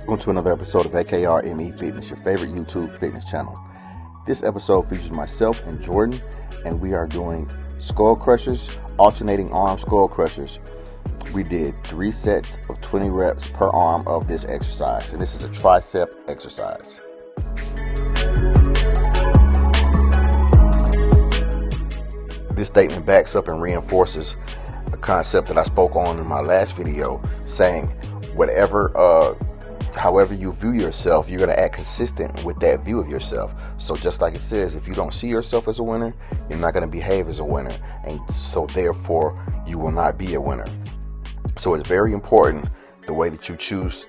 Welcome to another episode of AKRME Fitness, your favorite YouTube fitness channel. This episode features myself and Jordan, and we are doing skull crushers, alternating arm skull crushers. We did 3 sets of 20 reps per arm of this exercise, and this is a tricep exercise. This statement backs up and reinforces a concept that I spoke on in my last video, saying however you view yourself, you're going to act consistent with that view of yourself. So just like it says, if you don't see yourself as a winner, you're not going to behave as a winner, and so therefore you will not be a winner. So it's very important the way that you choose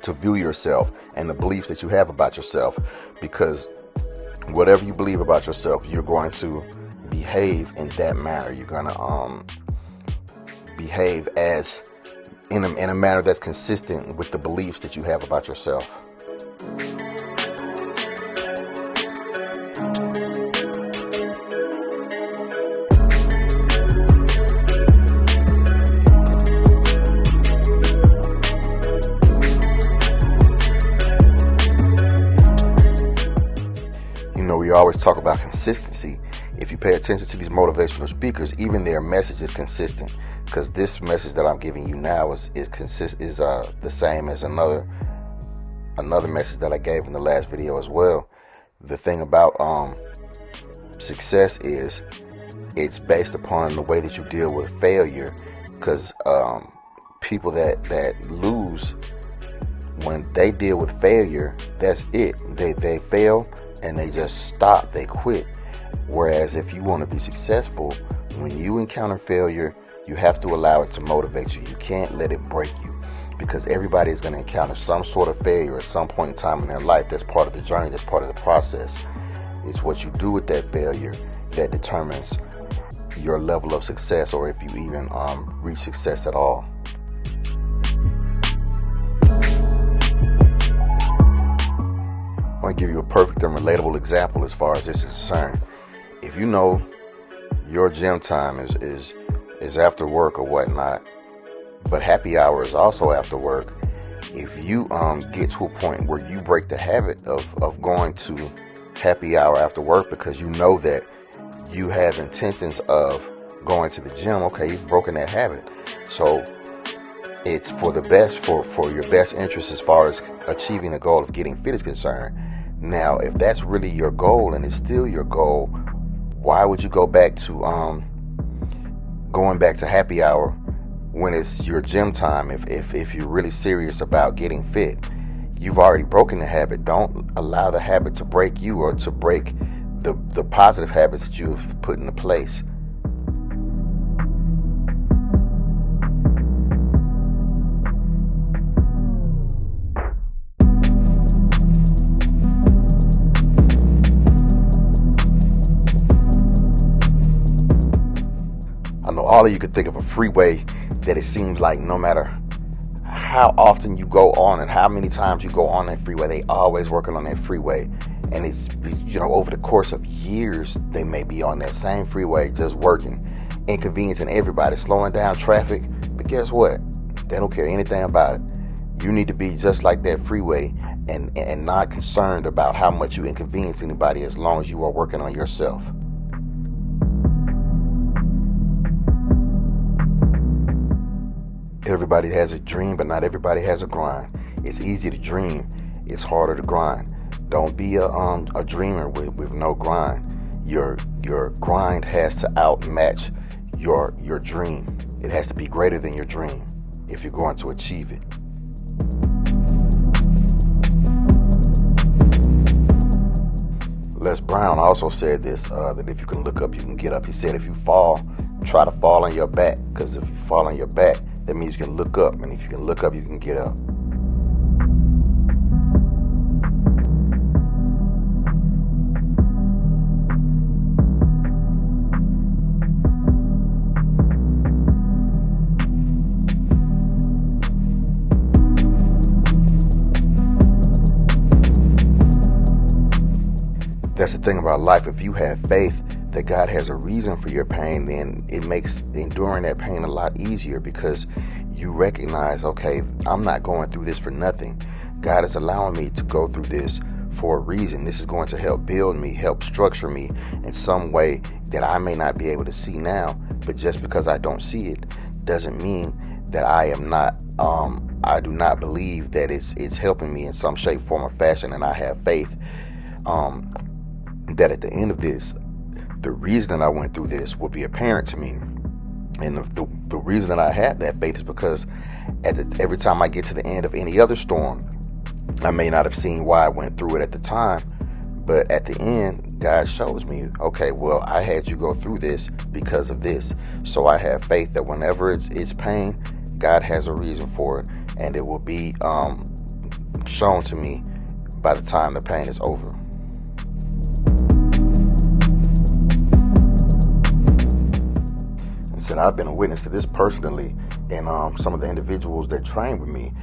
to view yourself and the beliefs that you have about yourself, because whatever you believe about yourself, you're going to behave in that manner. You're going to behave as in a manner that's consistent with the beliefs that you have about yourself. You know, we always talk about consistency. If you pay attention to these motivational speakers, even their message is consistent, because this message that I'm giving you now is the same as another message that I gave in the last video as well. The thing about success is it's based upon the way that you deal with failure, because people that lose, when they deal with failure, that's it. They fail and they just stop, they quit. Whereas if you want to be successful, when you encounter failure, you have to allow it to motivate you. You can't let it break you, because everybody is going to encounter some sort of failure at some point in time in their life. That's part of the journey. That's part of the process. It's what you do with that failure that determines your level of success, or if you even reach success at all. I want to give you a perfect and relatable example as far as this is concerned. If you know your gym time is after work or whatnot, but happy hour is also after work, if you get to a point where you break the habit of going to happy hour after work because you know that you have intentions of going to the gym, okay, you've broken that habit. So it's for the best, for your best interest as far as achieving the goal of getting fit is concerned. Now, if that's really your goal and it's still your goal, why would you go back to going back to happy hour when it's your gym time? If you're really serious about getting fit, you've already broken the habit. Don't allow the habit to break you, or to break the positive habits that you've put into place. I know all of you could think of a freeway that it seems like no matter how often you go on and how many times you go on that freeway, they always working on that freeway. And it's, over the course of years, they may be on that same freeway just working, inconveniencing everybody, slowing down traffic. But guess what? They don't care anything about it. You need to be just like that freeway and not concerned about how much you inconvenience anybody, as long as you are working on yourself. Everybody has a dream, but not everybody has a grind. It's easy to dream. It's harder to grind. Don't be a dreamer with no grind. Your grind has to outmatch your dream. It has to be greater than your dream if you're going to achieve it. Les Brown also said this, that if you can look up, you can get up. He said if you fall, try to fall on your back, because if you fall on your back, that means you can look up, and if you can look up, you can get up. That's the thing about life. If you have faith that God has a reason for your pain, then it makes enduring that pain a lot easier, because you recognize, okay, I'm not going through this for nothing. God is allowing me to go through this for a reason. This is going to help build me, help structure me in some way that I may not be able to see now. But just because I don't see it doesn't mean that I am not, I do not believe that it's helping me in some shape, form, or fashion. And I have faith that at the end of this, the reason that I went through this will be apparent to me. And the reason that I have that faith is because every time I get to the end of any other storm, I may not have seen why I went through it at the time, but at the end, God shows me, okay, well, I had you go through this because of this. So I have faith that whenever it's pain, God has a reason for it, and it will be shown to me by the time the pain is over. And I've been a witness to this personally, and some of the individuals that train with me,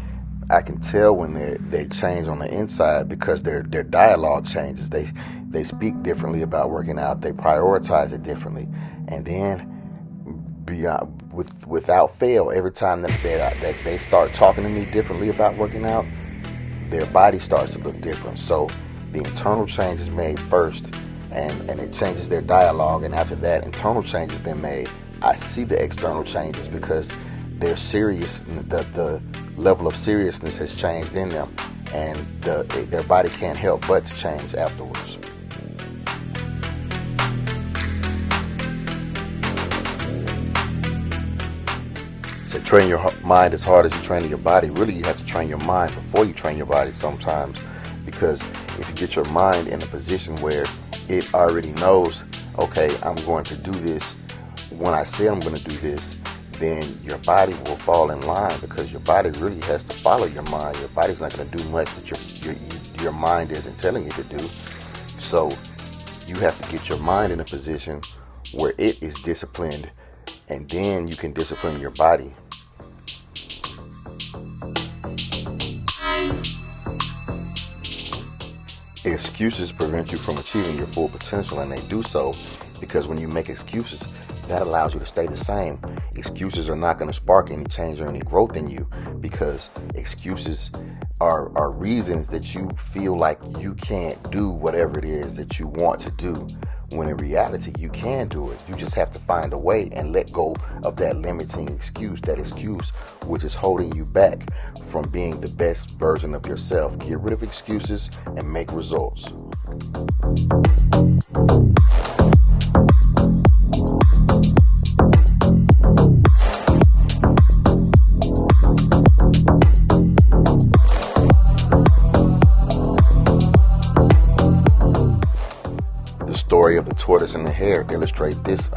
I can tell when they change on the inside because their dialogue changes. They speak differently about working out. They prioritize it differently, and then without fail, every time that they start talking to me differently about working out, their body starts to look different. So the internal change is made first, and it changes their dialogue, and after that internal change has been made, I see the external changes because their serious, the level of seriousness has changed in them, and their body can't help but to change afterwards. So train your mind as hard as you train your body. Really, you have to train your mind before you train your body sometimes, because if you get your mind in a position where it already knows, okay, I'm going to do this when I say I'm going to do this, then your body will fall in line, because your body really has to follow your mind. Your body's not going to do much that your mind isn't telling you to do. So you have to get your mind in a position where it is disciplined, and then you can discipline your body. Excuses prevent you from achieving your full potential, and they do so because when you make excuses, that allows you to stay the same. Excuses are not going to spark any change or any growth in you, because excuses are reasons that you feel like you can't do whatever it is that you want to do, when in reality you can do it. You just have to find a way and let go of that limiting excuse, that excuse which is holding you back from being the best version of yourself. Get rid of excuses and make results. Story of the tortoise and the hare illustrate this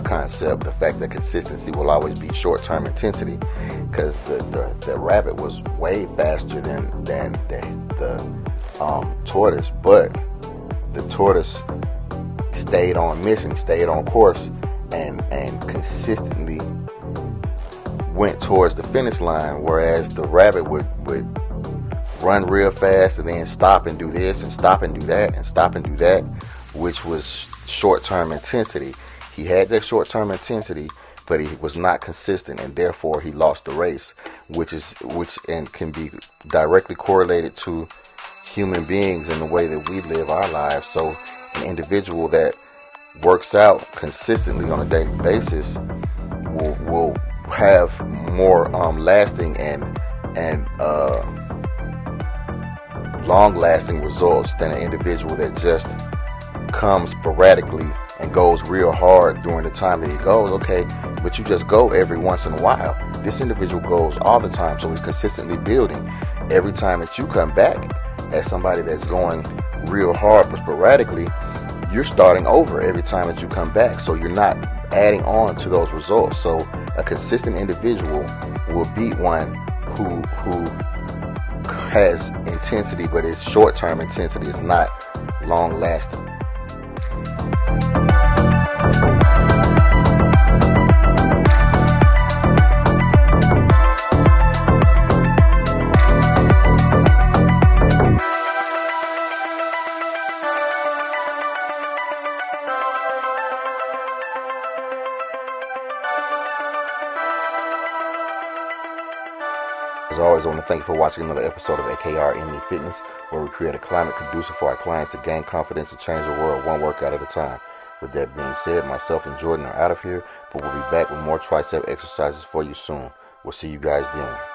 concept, the fact that consistency will always be short-term intensity, because the rabbit was way faster than the tortoise, but the tortoise stayed on mission, stayed on course, and consistently went towards the finish line, whereas the rabbit would run real fast and then stop and do this and stop and do that and stop and do that, which was short-term intensity. He had that short-term intensity, but he was not consistent, and therefore he lost the race, which can be directly correlated to human beings in the way that we live our lives. So an individual that works out consistently on a daily basis will have more lasting and long-lasting results than an individual that just comes sporadically and goes real hard during the time that he goes. Okay, but you just go every once in a while. This individual goes all the time, so he's consistently building. Every time that you come back as somebody that's going real hard but sporadically, you're starting over every time that you come back, so you're not adding on to those results. So a consistent individual will beat one who has intensity, but it's short-term intensity. It's not long-lasting. As always, I want to thank you for watching another episode of AKR ME Fitness, where we create a climate conducive for our clients to gain confidence and change the world one workout at a time. With that being said, myself and Jordan are out of here, but we'll be back with more tricep exercises for you soon. We'll see you guys then.